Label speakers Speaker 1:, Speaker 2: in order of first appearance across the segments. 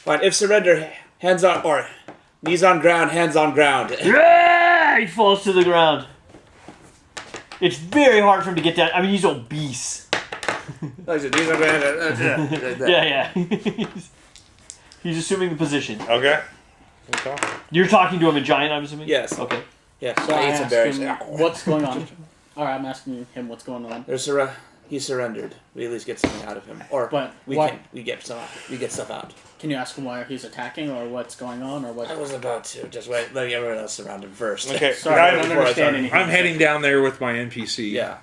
Speaker 1: Fine. If surrender, hands on or knees on ground, hands on ground.
Speaker 2: Yeah! He falls to the ground. It's very hard for him to get down. I mean, he's obese.
Speaker 1: Like knees on ground.
Speaker 2: Yeah. He's assuming the position.
Speaker 3: Okay.
Speaker 2: You're talking to him in giant, I'm assuming?
Speaker 1: Yes.
Speaker 2: Okay.
Speaker 1: Yeah.
Speaker 4: So I
Speaker 1: ate some
Speaker 4: asked
Speaker 1: berries.
Speaker 4: him, what's going on? Alright, I'm asking him what's going on.
Speaker 1: He surrendered. We at least get something out of him, or
Speaker 4: But
Speaker 1: we get stuff out.
Speaker 4: Can you ask him why he's attacking, or what's going on, or what?
Speaker 1: I was about to just wait, let everyone else surround him first.
Speaker 3: Okay.
Speaker 4: Sorry, I don't understand anything.
Speaker 3: I'm heading down there with my NPC.
Speaker 1: Yeah.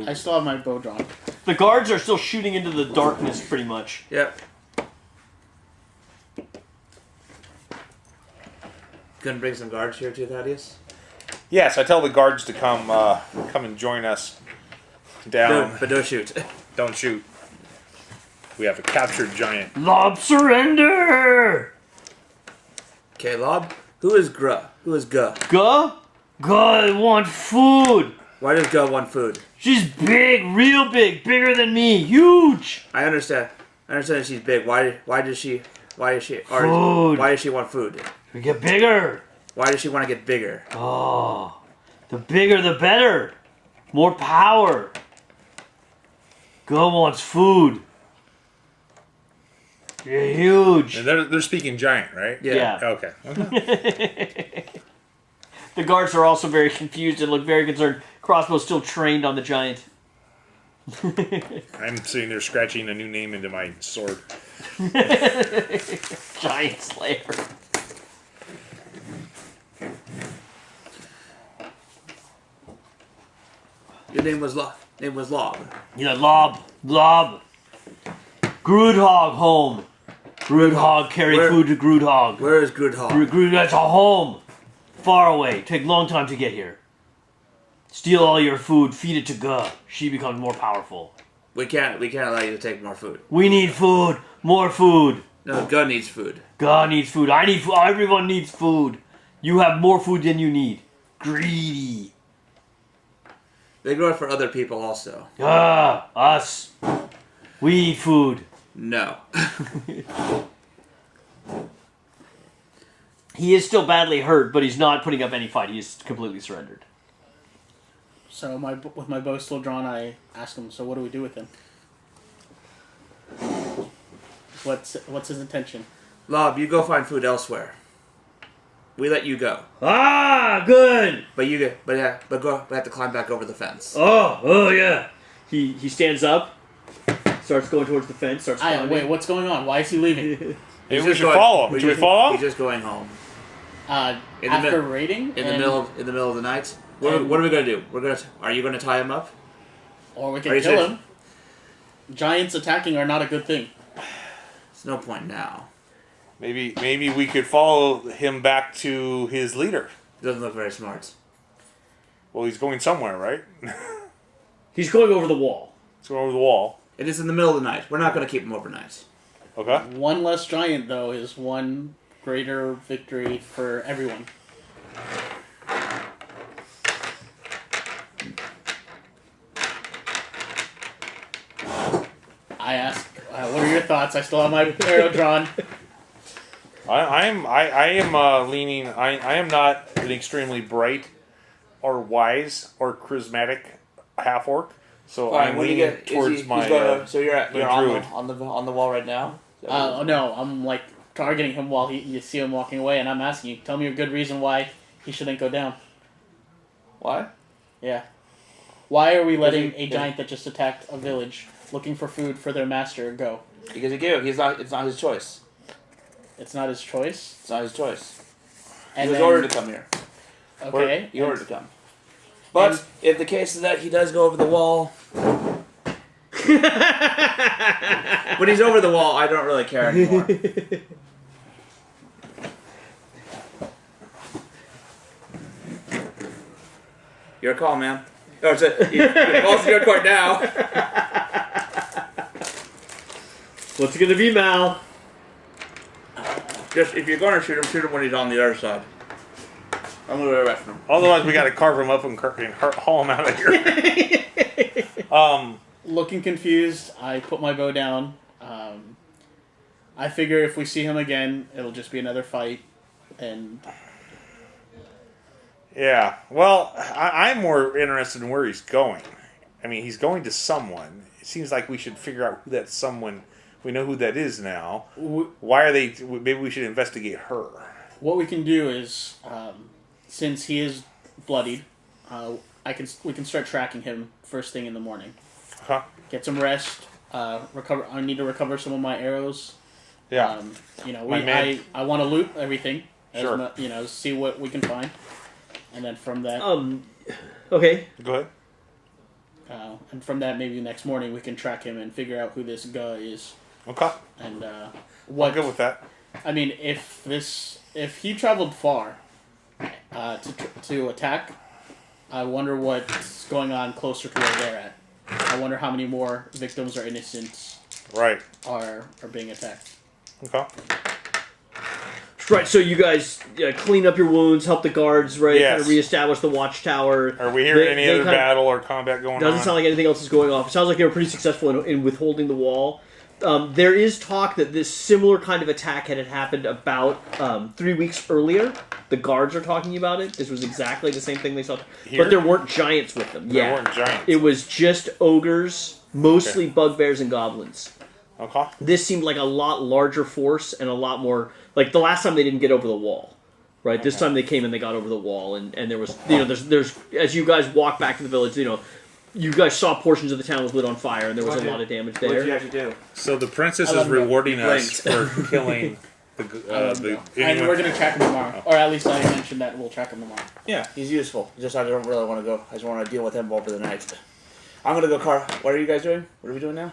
Speaker 4: I still have my bow drawn.
Speaker 2: The guards are still shooting into the darkness, pretty much.
Speaker 1: Yep. Couldn't bring some guards here too, Thaddeus?
Speaker 3: Yes, I tell the guards to come and join us down.
Speaker 1: But don't shoot.
Speaker 3: Don't shoot. We have a captured giant.
Speaker 2: Lob surrender!
Speaker 1: Okay, Lob. Who is Gruh? Who is Guh?
Speaker 2: Guh? Guh want food!
Speaker 1: Why does Guh want food?
Speaker 2: She's big, real big, bigger than me, huge!
Speaker 1: I understand. I understand that she's big. Why does she
Speaker 2: Food.
Speaker 1: Why does she want food?
Speaker 2: We get bigger!
Speaker 1: Why does she want to get bigger?
Speaker 2: Oh, the bigger the better. More power. Guh wants food. You're huge.
Speaker 3: And they're speaking giant, right?
Speaker 2: Yeah.
Speaker 3: Okay.
Speaker 2: The guards are also very confused and look very concerned. Crossbow's still trained on the giant.
Speaker 3: I'm sitting there scratching a new name into my sword.
Speaker 2: Giant Slayer.
Speaker 1: Your name was Lob.
Speaker 2: Yeah, lob. Groodhog home. Groodhog carry food to Groodhog.
Speaker 1: Where is Groodhog?
Speaker 2: Grood, that's a home. Far away. Take long time to get here. Steal all your food. Feed it to Guh. She becomes more powerful.
Speaker 1: We can't allow you to take more food.
Speaker 2: We need food. More food.
Speaker 1: No, Guh needs food.
Speaker 2: Guh needs food. I need food. Everyone needs food. You have more food than you need. Greedy.
Speaker 1: They grow it for other people also.
Speaker 2: Us. We eat food.
Speaker 1: No.
Speaker 2: He is still badly hurt, but he's not putting up any fight. He is completely surrendered.
Speaker 4: So with my bow still drawn, I ask him, so what do we do with him? What's his intention?
Speaker 1: Lob, you go find food elsewhere. We let you go.
Speaker 2: Ah, good.
Speaker 1: But you have to climb back over the fence.
Speaker 2: Oh yeah. He stands up, starts going towards the fence, starts climbing.
Speaker 4: Wait, what's going on? Why is he leaving?
Speaker 3: Maybe we should follow him. Should we follow
Speaker 1: He's
Speaker 3: him?
Speaker 1: just going home.
Speaker 4: After raiding?
Speaker 1: In the middle of the night? What are we gonna do? Are you gonna tie him up?
Speaker 4: Or we can kill him. Giants attacking are not a good thing.
Speaker 1: There's no point now.
Speaker 3: Maybe we could follow him back to his leader.
Speaker 1: He doesn't look very smart.
Speaker 3: Well, he's going somewhere, right?
Speaker 2: He's going over the wall.
Speaker 3: He's going over the wall.
Speaker 1: It is in the middle of the night. We're not gonna keep him overnight.
Speaker 3: Okay.
Speaker 4: One less giant, though, is one greater victory for everyone. I ask, what are your thoughts? I still have my arrow drawn.
Speaker 3: I am leaning. I am not an extremely bright, or wise, or charismatic half orc. So I'm leaning towards my.
Speaker 1: So you're
Speaker 3: druid.
Speaker 1: on the wall right now.
Speaker 4: No, I'm like targeting him while you see him walking away, and I'm asking you, tell me a good reason why he shouldn't go down.
Speaker 1: Why?
Speaker 4: Yeah. Why are we letting a giant that just attacked a village, looking for food for their master, go?
Speaker 1: Because he gave it. It's not his choice.
Speaker 4: It's not his choice.
Speaker 1: It's not his choice.
Speaker 4: And
Speaker 1: he was ordered to come here.
Speaker 4: Okay.
Speaker 1: He ordered to come. But if the case is that he does go over the wall, when he's over the wall, I don't really care anymore. Your call, man. Oh, it's also your court now.
Speaker 2: What's it gonna be, Mal?
Speaker 1: Just if you're going to shoot him when he's on the other side. I'm going to arrest him.
Speaker 3: Otherwise, we got to carve him up and haul him out of here.
Speaker 4: Looking confused, I put my bow down. I figure if we see him again, it'll just be another fight, and
Speaker 3: Yeah. Well, I'm more interested in where he's going. I mean, he's going to someone. It seems like we should figure out who that someone. We know who that is now. Why are they? Maybe we should investigate her.
Speaker 4: what we can do is, since he is bloodied, we can start tracking him first thing in the morning.
Speaker 3: Huh?
Speaker 4: Get some rest. Recover. I need to recover some of my arrows.
Speaker 3: Yeah.
Speaker 4: I want to loot everything.
Speaker 3: Sure.
Speaker 4: See what we can find, and then from that,
Speaker 2: Okay.
Speaker 3: Go ahead.
Speaker 4: and from that, maybe next morning we can track him and figure out who this guy is.
Speaker 3: Okay.
Speaker 4: And
Speaker 3: I'm
Speaker 4: what?
Speaker 3: good with that.
Speaker 4: I mean, if he traveled far to attack, I wonder what's going on closer to where they're at. I wonder how many more victims or innocents
Speaker 3: Right.
Speaker 4: are being attacked.
Speaker 3: Okay.
Speaker 2: Right, so you guys clean up your wounds, help the guards, right?
Speaker 3: Yes.
Speaker 2: Kind of reestablish the watchtower.
Speaker 3: Are we hearing any other
Speaker 2: kind of-
Speaker 3: battle or combat going on?
Speaker 2: Doesn't sound like anything else is going off. It sounds like they were pretty successful in withholding the wall. There is talk that this similar kind of attack had happened about 3 weeks earlier. The guards are talking about it. This was exactly the same thing they saw.
Speaker 3: Here?
Speaker 2: But there weren't giants with them.
Speaker 3: There weren't giants.
Speaker 2: It was just ogres, mostly bugbears and goblins.
Speaker 3: Okay.
Speaker 2: This seemed like a lot larger force and a lot more... Like, the last time they didn't get over the wall. Right? This time they came and they got over the wall. And there was... there's as you guys walk back to the village, you guys saw portions of the town was lit on fire, and there was a lot of damage
Speaker 1: What did you
Speaker 2: there.
Speaker 1: actually do?
Speaker 3: So the princess
Speaker 4: I
Speaker 3: is
Speaker 4: love that.
Speaker 3: rewarding us
Speaker 1: Blinked.
Speaker 3: for killing
Speaker 4: And we're gonna track him tomorrow, or at least I mentioned that we'll track him tomorrow.
Speaker 5: Yeah, he's useful. Just I don't really want to go. I just want to deal with him over the night. I'm gonna go car. What are you guys doing? What are we doing now?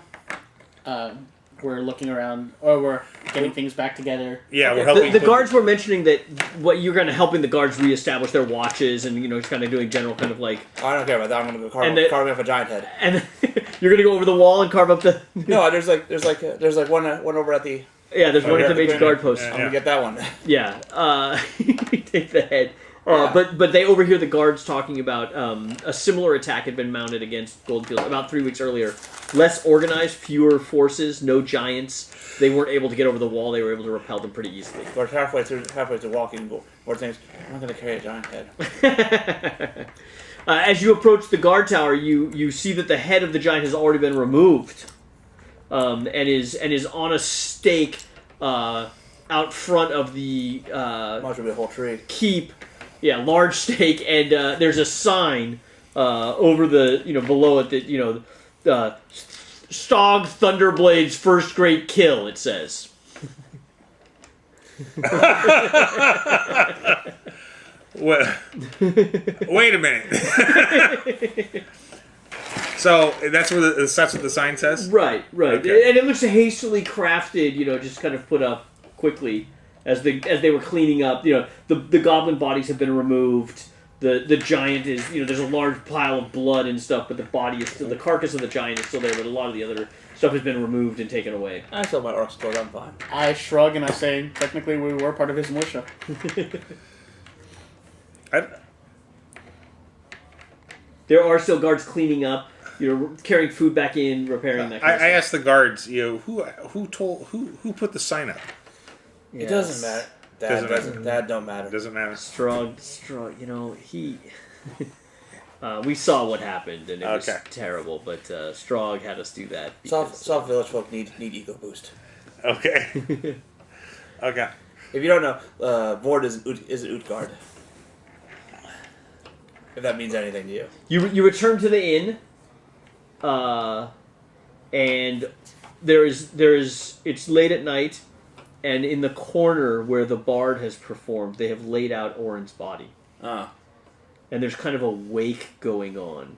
Speaker 4: We're looking around, or we're getting things back together.
Speaker 3: Yeah, we're
Speaker 2: The,
Speaker 3: helping.
Speaker 2: the guards were mentioning that what you're kind of helping the guards reestablish their watches and, just kind of doing general kind of like...
Speaker 5: Oh, I don't care about that. I'm gonna go carve,
Speaker 2: And the-
Speaker 5: carve up a giant head.
Speaker 2: And you're going to go over the wall and carve up the...
Speaker 5: No, there's like one over at the.
Speaker 2: Yeah, there's one at the
Speaker 5: yeah,
Speaker 2: major
Speaker 5: yeah,
Speaker 2: guard post.
Speaker 3: yeah.
Speaker 5: I'm gonna get that one.
Speaker 2: Yeah, take the head.
Speaker 5: Yeah.
Speaker 2: But they overhear the guards talking about a similar attack had been mounted against Goldenfields about 3 weeks earlier. Less organized, fewer forces, no giants. They weren't able to get over the wall. They were able to repel them pretty easily.
Speaker 5: We're halfway through walking. More things. I'm not gonna carry a giant head.
Speaker 2: As you approach the guard tower, you see that the head of the giant has already been removed, and is on a stake out front of the
Speaker 5: Might as well be a whole tree.
Speaker 2: keep. Yeah, large stake, and there's a sign over the below it that Stog Thunderblade's first great kill. It says.
Speaker 3: Wait a minute. So that's what the sign says.
Speaker 2: Right.
Speaker 3: Okay.
Speaker 2: And it looks hastily crafted. Just kind of put up quickly as they were cleaning up. The goblin bodies have been removed. The giant is there's a large pile of blood and stuff, but the body is still, the carcass of the giant is still there. But a lot of the other stuff has been removed and taken away.
Speaker 5: I still my orcs killed. I'm fine.
Speaker 4: I shrug and I say, technically, we were part of his militia.
Speaker 2: There are still guards cleaning up, carrying food back in, repairing that kind of
Speaker 3: I
Speaker 2: stuff.
Speaker 3: asked the guards, who put the sign up?
Speaker 5: It doesn't matter. Dad don't matter.
Speaker 3: Doesn't matter.
Speaker 2: Strong, he... we saw what happened, and it was
Speaker 3: Okay.
Speaker 2: terrible, but Strog had us do that.
Speaker 5: Soft village folk need ego boost.
Speaker 3: Okay. Okay.
Speaker 5: If you don't know, Vord is an Utgard. If that means anything to you.
Speaker 2: You return to the inn, and there is it's late at night, and in the corner where the bard has performed, they have laid out Orin's body,
Speaker 5: Ah.
Speaker 2: and there's kind of a wake going on.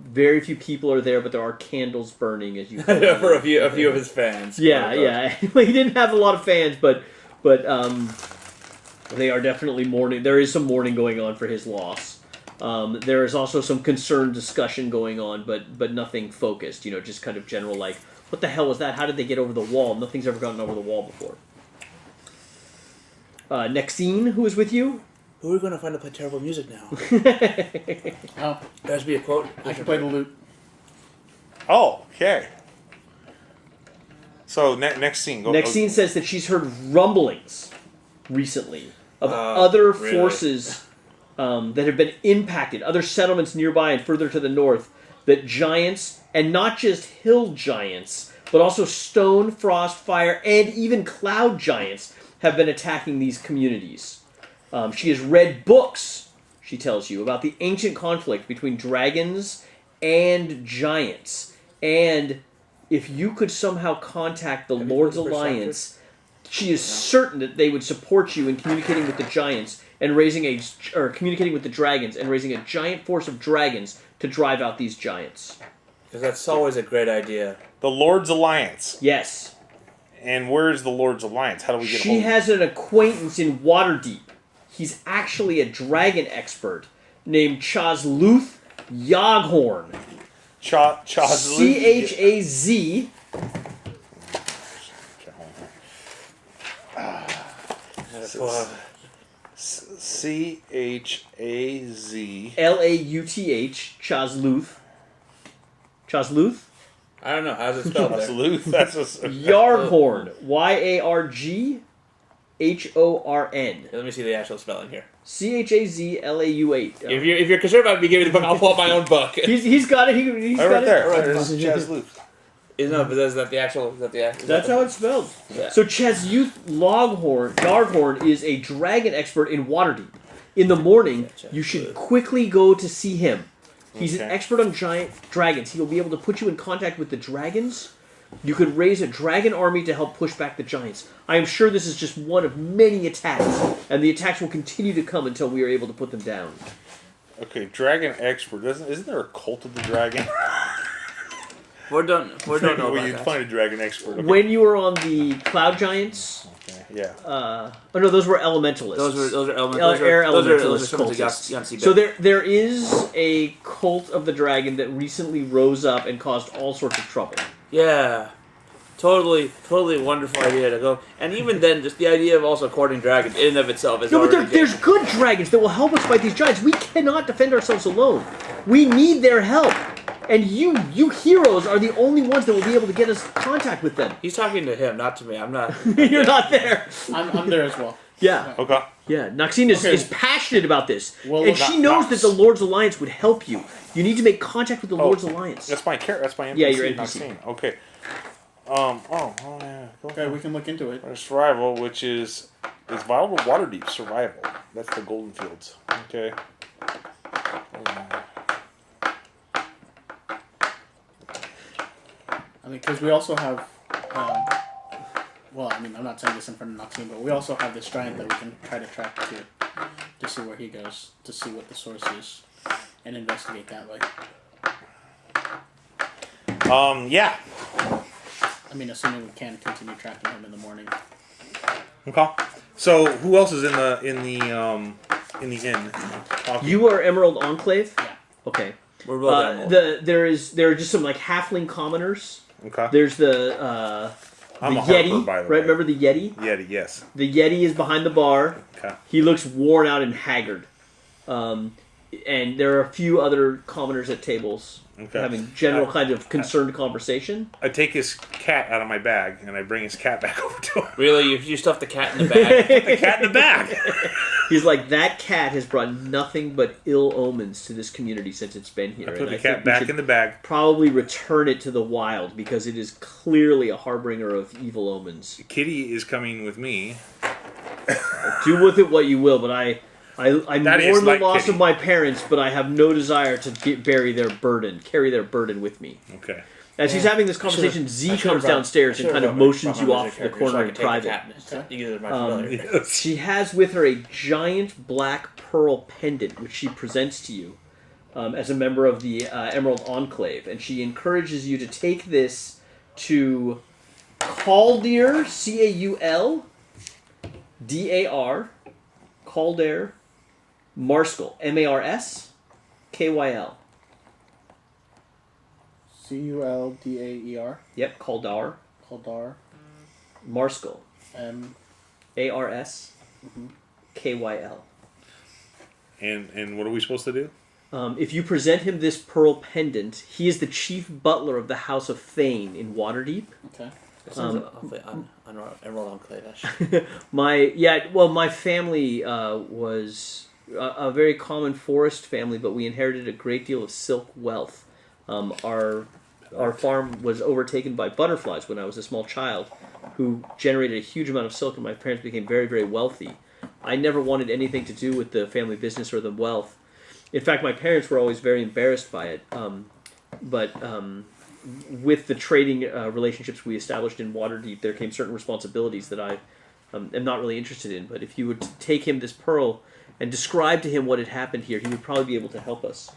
Speaker 2: Very few people are there, but there are candles burning as you
Speaker 5: For a few of his fans.
Speaker 2: Yeah. Well, he didn't have a lot of fans, but they are definitely mourning. There is some mourning going on for his loss. There is also some concerned discussion going on, but nothing focused. Just kind of general, like, what the hell was that? How did they get over the wall? Nothing's ever gotten over the wall before. Nexine, who is with you?
Speaker 5: Who are we going to find to play terrible music now?
Speaker 4: Oh,
Speaker 5: There has to be a quote.
Speaker 4: I can play the lute.
Speaker 3: Oh, okay. So next scene.
Speaker 2: Next scene says that she's heard rumblings recently of other forces that have been impacted, other settlements nearby and further to the north, that giants, and not just hill giants, but also stone, frost, fire, and even cloud giants have been attacking these communities. She has read books, she tells you, about the ancient conflict between dragons and giants. And if you could somehow contact the Lord's Alliance, she is certain that they would support you in communicating with the giants and communicating with the dragons and raising a giant force of dragons to drive out these giants.
Speaker 5: Because that's always a great idea.
Speaker 3: The Lord's Alliance.
Speaker 2: Yes.
Speaker 3: And where is the Lord's Alliance? How do we get
Speaker 2: She has an acquaintance in Waterdeep. He's actually a dragon expert named Chazluth Yoghorn.
Speaker 3: Chazluth.
Speaker 2: C-H-A-Z.
Speaker 3: C-H-A-Z.
Speaker 2: L-A-U-T-H. Chazluth. Chazluth?
Speaker 5: I don't know. How's it spelled there?
Speaker 3: Chazluth. That's a...
Speaker 2: Yarghorn. Y-A-R-G-H-O-R-N.
Speaker 5: Let me see the actual spelling here.
Speaker 2: C-H-A-Z-L-A-U-8.
Speaker 5: If you're concerned about me giving the book, I'll pull up my own book.
Speaker 2: He's got it. He's got
Speaker 3: right
Speaker 2: it.
Speaker 3: there.
Speaker 5: Right.
Speaker 3: There's Chazluth.
Speaker 5: No, but is that the actual?
Speaker 2: That's how it's spelled.
Speaker 5: Yeah.
Speaker 2: So Chazluth Yarghorn is a dragon expert in Waterdeep. In the morning, you should quickly go to see him. He's an expert on giant dragons. He will be able to put you in contact with the dragons. You could raise a dragon army to help push back the giants. I am sure this is just one of many attacks, and the attacks will continue to come until we are able to put them down.
Speaker 3: Okay, dragon expert. Isn't there a cult of the dragon?
Speaker 5: We're done. We're done.
Speaker 3: Well, you'd find a dragon expert. Okay.
Speaker 2: When you were on the cloud giants,
Speaker 3: yeah.
Speaker 2: oh no, those were elementalists.
Speaker 5: Those are
Speaker 2: Air
Speaker 5: elementalist
Speaker 2: cultists. So there is a cult of the dragon that recently rose up and caused all sorts of trouble.
Speaker 5: Yeah. Totally wonderful idea to go. And even then, just the idea of also courting dragons in and of itself is
Speaker 2: No, but there's good dragons that will help us fight these giants. We cannot defend ourselves alone. We need their help. And you heroes are the only ones that will be able to get us contact with them.
Speaker 5: He's talking to him, not to me. I'm not.
Speaker 2: You're not there.
Speaker 4: I'm there as well.
Speaker 2: Yeah.
Speaker 3: Okay.
Speaker 2: Yeah. Naxine is passionate about this.
Speaker 4: Well,
Speaker 2: and she knows that the Lord's Alliance would help you. You need to make contact with the Lord's Alliance.
Speaker 3: That's my character. That's my NPC.
Speaker 2: Yeah, your
Speaker 3: not
Speaker 2: NPC.
Speaker 3: seen. Okay. Yeah.
Speaker 4: Okay, we can look into it.
Speaker 3: Survival, which is vital to Waterdeep survival. That's the Goldenfields. Okay.
Speaker 4: I mean, because we also have, well, I mean, I'm not saying this in front of Naxine, but we also have this giant that we can try to track to see where he goes, to see what the source is, and investigate that way.
Speaker 3: Yeah.
Speaker 4: I mean, assuming we can continue tracking him in the morning.
Speaker 3: Okay. So who else is in the inn? Talking?
Speaker 2: You are Emerald Enclave?
Speaker 4: Yeah.
Speaker 2: Okay.
Speaker 5: We're both animals.
Speaker 2: There are just some like halfling commoners.
Speaker 3: Okay.
Speaker 2: There's the
Speaker 3: I'm a
Speaker 2: Yeti,
Speaker 3: Harper, by the
Speaker 2: right?
Speaker 3: way.
Speaker 2: Remember the Yeti?
Speaker 3: Yeti, yes.
Speaker 2: The Yeti is behind the bar.
Speaker 3: Okay.
Speaker 2: He looks worn out and haggard. And there are a few other commoners at tables having general kind of concerned conversation.
Speaker 3: I take his cat out of my bag and I bring his cat back over to him.
Speaker 5: Really? You stuffed the cat in the bag?
Speaker 3: Put the cat in the bag.
Speaker 2: He's like, that cat has brought nothing but ill omens to this community since it's been here.
Speaker 3: I put
Speaker 2: and
Speaker 3: the
Speaker 2: I
Speaker 3: cat
Speaker 2: think we
Speaker 3: back
Speaker 2: should
Speaker 3: in the bag.
Speaker 2: probably return it to the wild because it is clearly a harbinger of evil omens.
Speaker 3: Kitty is coming with me.
Speaker 2: Do with it what you will, but I mourn
Speaker 3: That is
Speaker 2: the
Speaker 3: like
Speaker 2: loss
Speaker 3: pity.
Speaker 2: of my parents, but I have no desire to carry their burden with me.
Speaker 3: Okay.
Speaker 2: As she's having this conversation, Z comes downstairs and kind of motions you off the corner in private. She has with her a giant black pearl pendant, which she presents to you as a member of the Emerald Enclave, and she encourages you to take this to Caldir, C-A-U-L-D-A-R, Caldir, Marskyl, M-A-R-S-K-Y-L.
Speaker 4: C-U-L-D-A-E-R.
Speaker 2: Yep, Caldar.
Speaker 4: Kaldar.
Speaker 2: Marskyl,
Speaker 4: M.
Speaker 2: A-R-S-K-Y-L.
Speaker 3: And what are we supposed to do?
Speaker 2: If you present him this pearl pendant, he is the chief butler of the House of Thane in Waterdeep.
Speaker 4: Okay.
Speaker 5: It sounds awfully Emerald on Clay.
Speaker 2: my family was a very common forest family, but we inherited a great deal of silk wealth. Our farm was overtaken by butterflies when I was a small child, who generated a huge amount of silk, and my parents became very, very wealthy. I never wanted anything to do with the family business or the wealth. In fact, my parents were always very embarrassed by it. But with the trading relationships we established in Waterdeep, there came certain responsibilities that I am not really interested in. But if you would take him this pearl and describe to him what had happened here, he would probably be able to help us.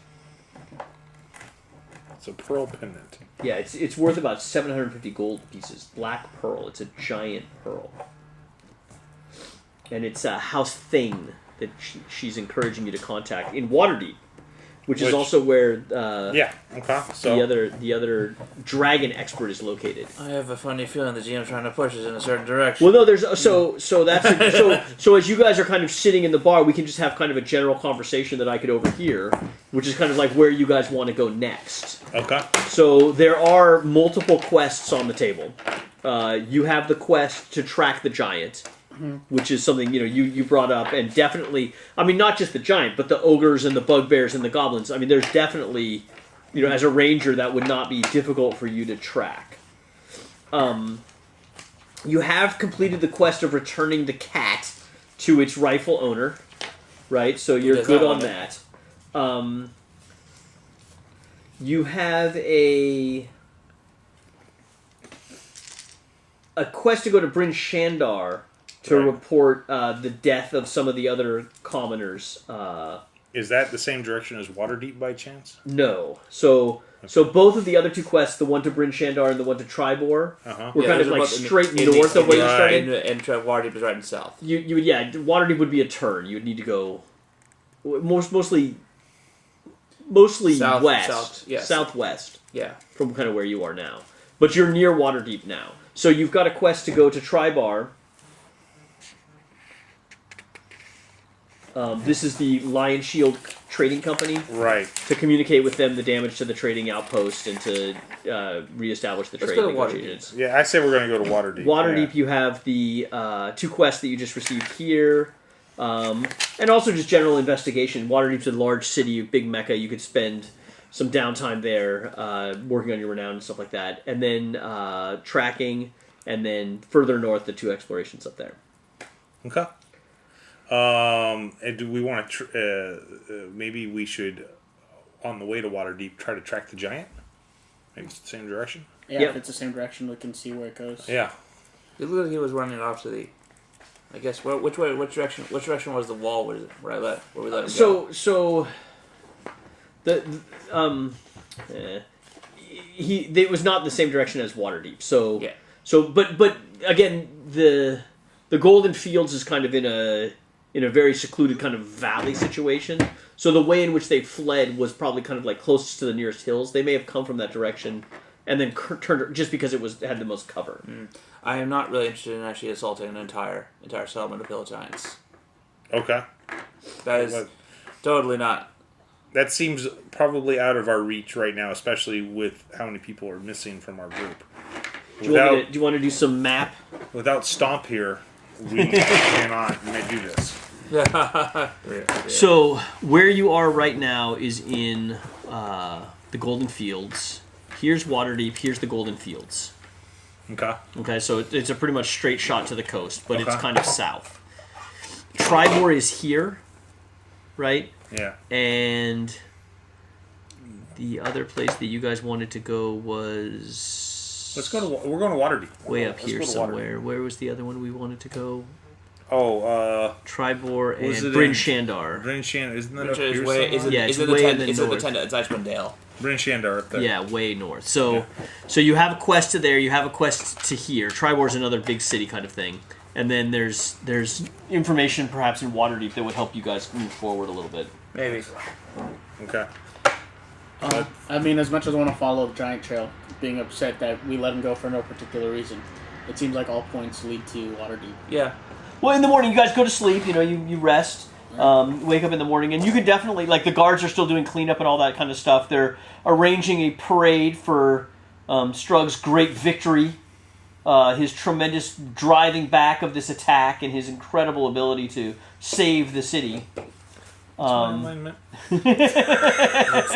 Speaker 3: It's a pearl pendant.
Speaker 2: Yeah, it's worth about 750 gold pieces. Black pearl. It's a giant pearl. And it's House Thane that she's encouraging you to contact in Waterdeep, which is also where
Speaker 3: So
Speaker 2: the other dragon expert is located.
Speaker 5: I have a funny feeling the GM's trying to push us in a certain direction.
Speaker 2: Well, no, there's so as you guys are kind of sitting in the bar, we can just have kind of a general conversation that I could overhear, which is kind of like where you guys want to go next.
Speaker 3: Okay.
Speaker 2: So there are multiple quests on the table. You have the quest to track the giant, which is something you brought up, and definitely, I mean, not just the giant, but the ogres and the bugbears and the goblins. I mean, there's definitely, as a ranger, that would not be difficult for you to track. You have completed the quest of returning the cat to its rightful owner, right? So you're good on that. You have a quest to go to Bryn Shandar to report the death of some of the other commoners.
Speaker 3: Is that the same direction as Waterdeep by chance?
Speaker 2: No. So both of the other two quests, the one to Bryn Shandar and the one to Tribor, were kind of like straight north of where you started.
Speaker 5: And Waterdeep is right in the south.
Speaker 2: Waterdeep would be a turn. You would need to go mostly southwest.
Speaker 5: Yeah.
Speaker 2: From kind of where you are now. But you're near Waterdeep now. So you've got a quest to go to Tribar. This is the Lion Shield Trading Company.
Speaker 3: Right.
Speaker 2: To communicate with them the damage to the trading outpost and to reestablish the trade negotiations.
Speaker 3: Yeah, I say we're going to go to Waterdeep.
Speaker 2: Waterdeep, you have the two quests that you just received here. And also just general investigation. Waterdeep's a large city, big mecca. You could spend some downtime there working on your renown and stuff like that. And then tracking, and then further north, the two explorations up there.
Speaker 3: Okay. And do we want to... maybe we should, on the way to Waterdeep, try to track the giant? Maybe it's the same direction?
Speaker 4: Yeah, if it's the same direction, we can see where it goes.
Speaker 3: Yeah.
Speaker 5: It looked like he was running off to the... I guess, which direction was the wall where we let him go?
Speaker 2: It was not in the same direction as Waterdeep.
Speaker 5: Yeah.
Speaker 2: But again, the Goldenfields is kind of in a very secluded kind of valley situation. So the way in which they fled was probably kind of like closest to the nearest hills. They may have come from that direction and then turned just because it had the most cover.
Speaker 5: I am not really interested in actually assaulting an entire settlement of hill giants.
Speaker 3: Okay.
Speaker 5: That is totally not.
Speaker 3: That seems probably out of our reach right now, especially with how many people are missing from our group.
Speaker 2: Do you want to do some map?
Speaker 3: Without Stomp here, we cannot do this.
Speaker 5: Yeah.
Speaker 2: So where you are right now is in the Goldenfields. Here's Waterdeep. Here's the Goldenfields. Okay, so it's a pretty much straight shot to the coast, but it's kind of south. Tribor is here, right?
Speaker 3: Yeah.
Speaker 2: And the other place that you guys wanted to go was...
Speaker 3: We're going to Waterdeep.
Speaker 2: Way up here somewhere. Where was the other one we wanted to go?
Speaker 3: Tribor
Speaker 2: Tribor and Bryn Shandar.
Speaker 3: Bryn Shandar, isn't that up
Speaker 5: here?
Speaker 2: It's way in the north.
Speaker 5: It's Icewind Dale.
Speaker 3: Bryn Shandar up there.
Speaker 2: Yeah, way north. So you have a quest to there. You have a quest to here. Tribor's another big city kind of thing, and then there's information perhaps in Waterdeep that would help you guys move forward a little bit.
Speaker 5: Maybe.
Speaker 3: Okay.
Speaker 4: I mean, as much as I want to follow the giant trail, being upset that we let him go for no particular reason, it seems like all points lead to Waterdeep.
Speaker 5: Yeah.
Speaker 2: Well, in the morning, you guys go to sleep. You rest. Wake up in the morning, and you could definitely, like, the guards are still doing cleanup and all that kind of stuff. They're arranging a parade for Strug's great victory his tremendous driving back of this attack and his incredible ability to save the city.
Speaker 1: It's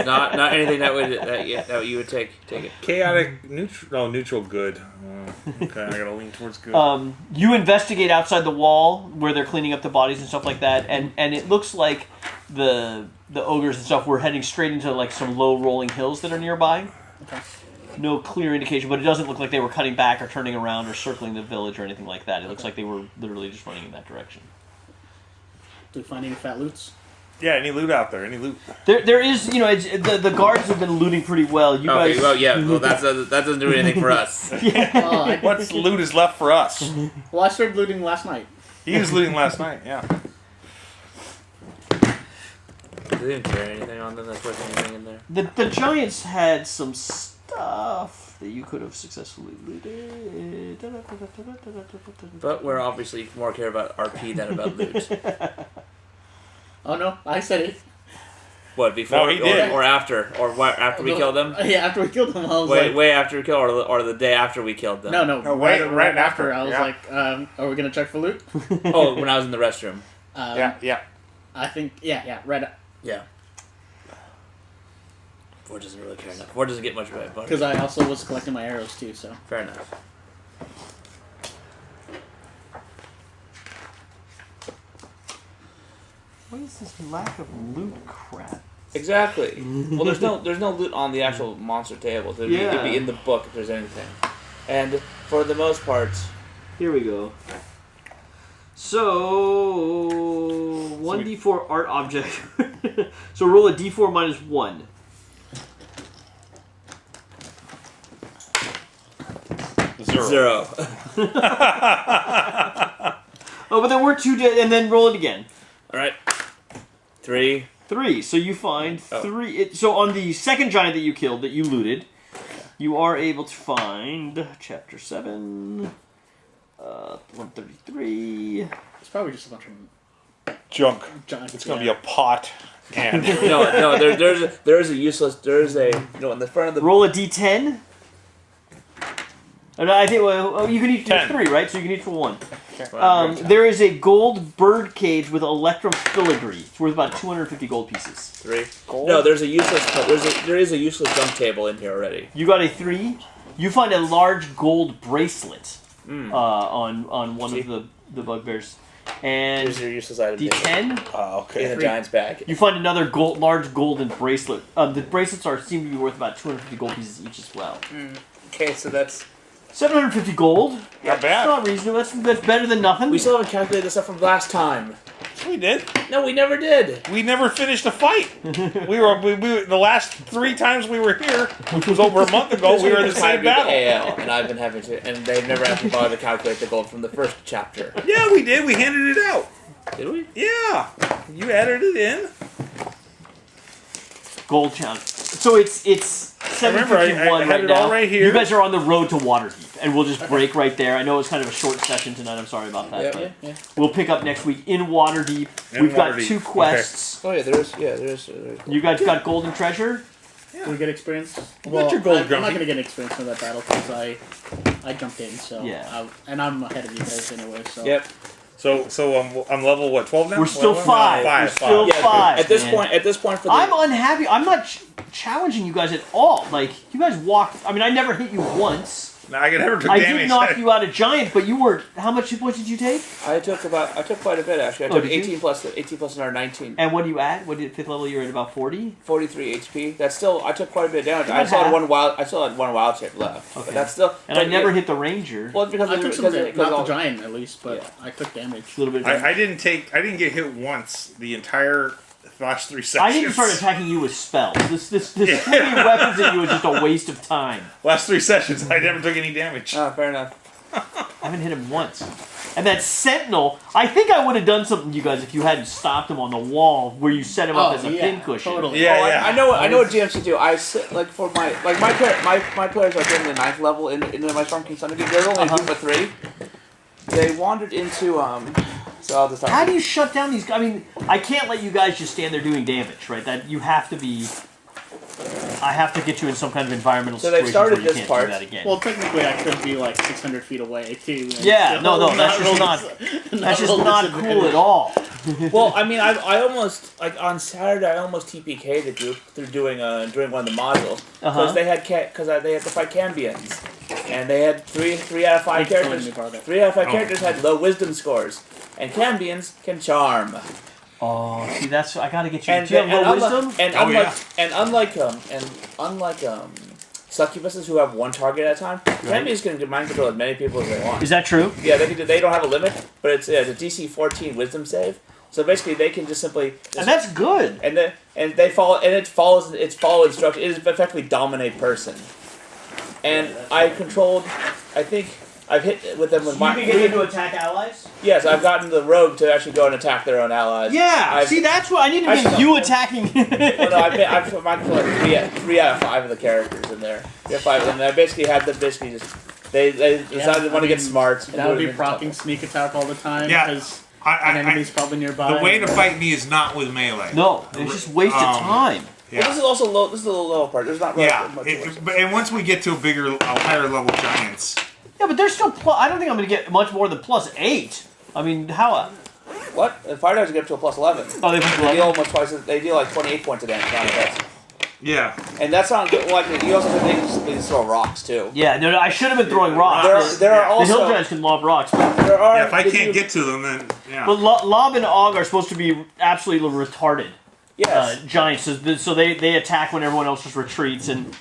Speaker 1: not anything that you would take it.
Speaker 3: Chaotic neutral good. Okay, I gotta lean towards good.
Speaker 2: You investigate outside the wall where they're cleaning up the bodies and stuff like that, and it looks like the ogres and stuff were heading straight into like some low rolling hills that are nearby.
Speaker 4: Okay.
Speaker 2: No clear indication, but it doesn't look like they were cutting back or turning around or circling the village or anything like that. It looks like they were literally just running in that direction.
Speaker 4: Do we find any fat loots?
Speaker 3: Yeah, any loot out there? Any loot?
Speaker 2: There is, the guards have been looting pretty well. You guys,
Speaker 1: that doesn't do anything for us.
Speaker 3: What loot is left for us?
Speaker 4: Well, I started looting last night.
Speaker 3: He was looting last night. Yeah.
Speaker 1: They didn't carry anything on them that's worth anything in there.
Speaker 2: The Giants had some stuff that you could have successfully looted.
Speaker 1: But we're obviously more care about RP than about loot.
Speaker 4: Oh no, I said it.
Speaker 1: What, before
Speaker 3: No, he did.
Speaker 1: or after? Or what, after we killed them?
Speaker 4: Yeah, after we killed them, I was
Speaker 1: Way after we killed or the day after we killed them?
Speaker 4: No,
Speaker 3: right
Speaker 4: after.
Speaker 3: after,
Speaker 4: I was
Speaker 3: yeah.
Speaker 4: like, are we going to check for loot?
Speaker 1: Oh, when I was in the restroom.
Speaker 3: Yeah.
Speaker 4: I think, yeah, right.
Speaker 1: Yeah. Ford doesn't really care enough. Ford doesn't get much of it.
Speaker 4: Because I also was collecting my arrows too, so.
Speaker 1: Fair enough.
Speaker 2: What is this lack of loot crap?
Speaker 1: Exactly. Well, there's no loot on the actual monster table. It'd be in the book if there's anything. And for the most part,
Speaker 2: Here we go. So 1d4 art object. So roll a d4 minus 1.
Speaker 1: zero.
Speaker 2: Oh, but there were 2 and then roll it again.
Speaker 1: All right. 3.
Speaker 2: 3. So you find 3. So on the second giant that you killed, that you looted, you are able to find chapter 7, 133.
Speaker 4: It's probably just a bunch of
Speaker 3: Junk.
Speaker 4: junk.
Speaker 3: It's gonna be a pot. And
Speaker 1: No. There's a useless. There's a in the front of the.
Speaker 2: Roll a d10. And I think you can each do
Speaker 3: 10.
Speaker 2: 3, right? So you can each roll 1.
Speaker 3: Okay.
Speaker 2: There is a gold bird cage with electrum filigree. It's worth about 250 gold pieces.
Speaker 1: 3.
Speaker 3: Gold?
Speaker 1: No, there's a useless. There is a useless junk table in here already.
Speaker 2: You got a 3. You find a large gold bracelet on one of the bugbears. And
Speaker 1: Here's your useless item table.
Speaker 2: d10.
Speaker 1: In the giant's bag.
Speaker 2: You find another large golden bracelet. The bracelets seem to be worth about 250 gold pieces each as well.
Speaker 1: Okay, so that's.
Speaker 2: 750 gold.
Speaker 3: Not bad.
Speaker 2: That's not reasonable. That's better than nothing.
Speaker 1: We still haven't calculated the stuff from last time.
Speaker 3: We did.
Speaker 1: No, we never did.
Speaker 3: We never finished a fight. we were the last 3 times we were here, which was over a month ago. We were in the same battle.
Speaker 1: AL, and I've been having to, and they've never actually bothered to calculate the gold from the first chapter.
Speaker 3: Yeah, we did. We handed it out.
Speaker 1: Did we?
Speaker 3: Yeah, you added it in.
Speaker 2: Gold challenge. So it's 751
Speaker 3: I had
Speaker 2: right
Speaker 3: it
Speaker 2: now.
Speaker 3: all right here.
Speaker 2: You guys are on the road to Waterdeep, and we'll just break right there. I know it's kind of a short session tonight. I'm sorry about that.
Speaker 1: Yep.
Speaker 2: But we'll pick up next week in Waterdeep. We've got 2 quests.
Speaker 1: Oh yeah, there's.
Speaker 2: You guys got golden treasure.
Speaker 4: Do we get experience?
Speaker 3: got your gold,
Speaker 4: I'm not
Speaker 3: Grumpy.
Speaker 4: going to get experience in that battle because I jumped in, so
Speaker 2: Yeah.
Speaker 4: and I'm ahead of you guys anyway. So
Speaker 1: Yep.
Speaker 3: So I'm level what, 12 now?
Speaker 2: We're still 5.
Speaker 3: Five,
Speaker 2: We're still
Speaker 1: Yeah,
Speaker 2: 5.
Speaker 1: At this
Speaker 2: man.
Speaker 1: point, for the.
Speaker 2: I'm unhappy. I'm not challenging you guys at all. Like you guys walked. I mean, I never hit you once.
Speaker 3: No, I never took
Speaker 2: I
Speaker 3: damage.
Speaker 2: did knock you out a giant, but you were. How much hit points did you take?
Speaker 1: I took quite a bit actually. I
Speaker 2: Oh,
Speaker 1: took
Speaker 2: did you?
Speaker 1: 18 plus another 19.
Speaker 2: And what are you at? What did 5th level? You're at about 40.
Speaker 1: 43 HP. That's still. I took quite a bit of damage.
Speaker 2: About
Speaker 1: I still had
Speaker 2: half.
Speaker 1: one wild shape left.
Speaker 2: Okay.
Speaker 1: But that's still.
Speaker 2: And I never hit the ranger.
Speaker 1: Well, it's because
Speaker 4: I took some damage,
Speaker 1: because
Speaker 4: not
Speaker 1: all-
Speaker 4: the giant at least, but I took damage.
Speaker 2: A little bit. Of
Speaker 3: I didn't get hit once the entire last 3 sessions.
Speaker 2: I didn't start attacking you with spells. This swinging weapons at you was just a waste of time.
Speaker 3: Last 3 sessions, I never took any damage.
Speaker 1: Oh, fair enough.
Speaker 2: I haven't hit him once. And that sentinel, I think I would have done something to you guys if you hadn't stopped him on the wall where you set him up as a pincushion.
Speaker 4: Totally.
Speaker 3: Yeah,
Speaker 1: Oh,
Speaker 3: yeah.
Speaker 1: I know what GMs should do. I sit like for my players are getting the 9th level in my Storm King Thunder game. They're only a group of 3. They wandered into So I'll just.
Speaker 2: How do you shut down these guys? I mean, I can't let you guys just stand there doing damage, right? That you have to be. I have to get you in some kind of environmental
Speaker 1: So they've
Speaker 2: situation
Speaker 1: started
Speaker 2: where you
Speaker 1: this
Speaker 2: can't
Speaker 1: part.
Speaker 2: do that again.
Speaker 4: Well, technically, I could be like 600 feet away too. and
Speaker 2: Yeah,
Speaker 4: still
Speaker 2: no, that's just
Speaker 4: roll
Speaker 2: not.
Speaker 4: this-
Speaker 2: That's just
Speaker 4: roll
Speaker 2: not
Speaker 4: this
Speaker 2: cool
Speaker 4: advantage.
Speaker 2: at all.
Speaker 1: Well, I mean, I almost like on Saturday I almost TPK'd the group through doing one of the modules because they had they had to fight Cambions, and they had three out of five
Speaker 4: Thanks for
Speaker 1: characters.
Speaker 4: letting me borrow that.
Speaker 1: 3 out of 5 characters had low wisdom scores, and Cambions can charm.
Speaker 2: Oh, see, that's I gotta get you.
Speaker 1: And
Speaker 2: Do you have low wisdom?
Speaker 1: Unlike succubuses who have one target at a time, Cambions can mind control as many people as they want.
Speaker 2: Is that true?
Speaker 1: Yeah, they don't have a limit, but it's a DC 14 wisdom save. So basically, they can just simply
Speaker 2: And that's good.
Speaker 1: they follow its follow instruction. It is effectively dominate person. And I controlled. I think I've hit with them with
Speaker 2: You
Speaker 1: my.
Speaker 2: can get them to attack allies.
Speaker 1: Yes, I've gotten the rogue to actually go and attack their own allies.
Speaker 2: Yeah. See, that's what I need to
Speaker 1: I've-
Speaker 2: get you attacking.
Speaker 1: Well, no, I've put my three out of 5 of the characters in there. 3 out of 5 of them. And I basically had them basically just. They decided they want to get smart. and
Speaker 4: That
Speaker 1: do
Speaker 4: would
Speaker 1: it
Speaker 4: be
Speaker 1: in
Speaker 4: proccing sneak attack all the time.
Speaker 6: Yeah.
Speaker 4: Because an enemy's probably nearby.
Speaker 6: The way to fight me is not with melee.
Speaker 2: No, it's just wasted time.
Speaker 1: Well, this is also low. This is a little low part. There's not really much worse.
Speaker 6: And once we get to a higher level giants,
Speaker 2: Yeah, but they're still. I don't think I'm going to get much more than +8. I mean, how?
Speaker 1: What? The fire dogs get up to a +11.
Speaker 2: Oh, they
Speaker 1: They deal almost twice. They deal like 28 points of damage on the hits.
Speaker 6: yeah.
Speaker 1: And that's not good. Like you also they can throw rocks too.
Speaker 2: Yeah, no, I should have been throwing rocks.
Speaker 1: There are
Speaker 2: The hill
Speaker 1: also
Speaker 2: giants can lob rocks, but
Speaker 1: there are.
Speaker 6: Yeah, if I
Speaker 1: did
Speaker 6: can't
Speaker 1: you-
Speaker 6: get to them, then yeah.
Speaker 2: Lob and Og are supposed to be absolutely retarded
Speaker 1: Yes.
Speaker 2: giants, so they attack when everyone else just retreats and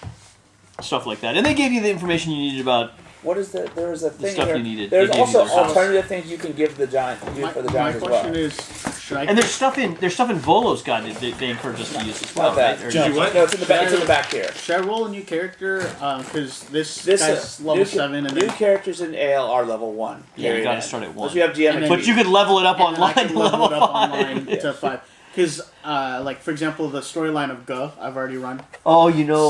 Speaker 2: stuff like that. And they gave you the information you needed about.
Speaker 1: What is the? There is a thing
Speaker 2: stuff
Speaker 1: here.
Speaker 2: you needed.
Speaker 1: There's
Speaker 2: They gave you
Speaker 1: also
Speaker 2: those.
Speaker 1: alternative things you can give the giant for the
Speaker 4: My
Speaker 1: giants as well.
Speaker 4: question is, should I?
Speaker 2: And there's stuff in Volo's guide that they encourage us to use as well.
Speaker 1: Not that.
Speaker 2: Right? Or-
Speaker 6: Did you what?
Speaker 1: No, it's in the back. It's in the back here.
Speaker 4: Should I roll a new character? Because this
Speaker 1: This
Speaker 4: guy's level
Speaker 1: new,
Speaker 4: 7, and
Speaker 1: new
Speaker 4: then
Speaker 1: characters in AL are level 1.
Speaker 2: Yeah, you
Speaker 1: period
Speaker 2: gotta
Speaker 1: end.
Speaker 2: start at 1.
Speaker 1: Unless you have GM.
Speaker 4: And then-
Speaker 2: But you could level it up
Speaker 4: and then I
Speaker 2: online
Speaker 4: can
Speaker 2: to
Speaker 4: level
Speaker 2: level
Speaker 4: it up
Speaker 2: 5.
Speaker 4: online to 5. Because, like for example, the storyline of Go, I've already run.
Speaker 2: Oh, you know.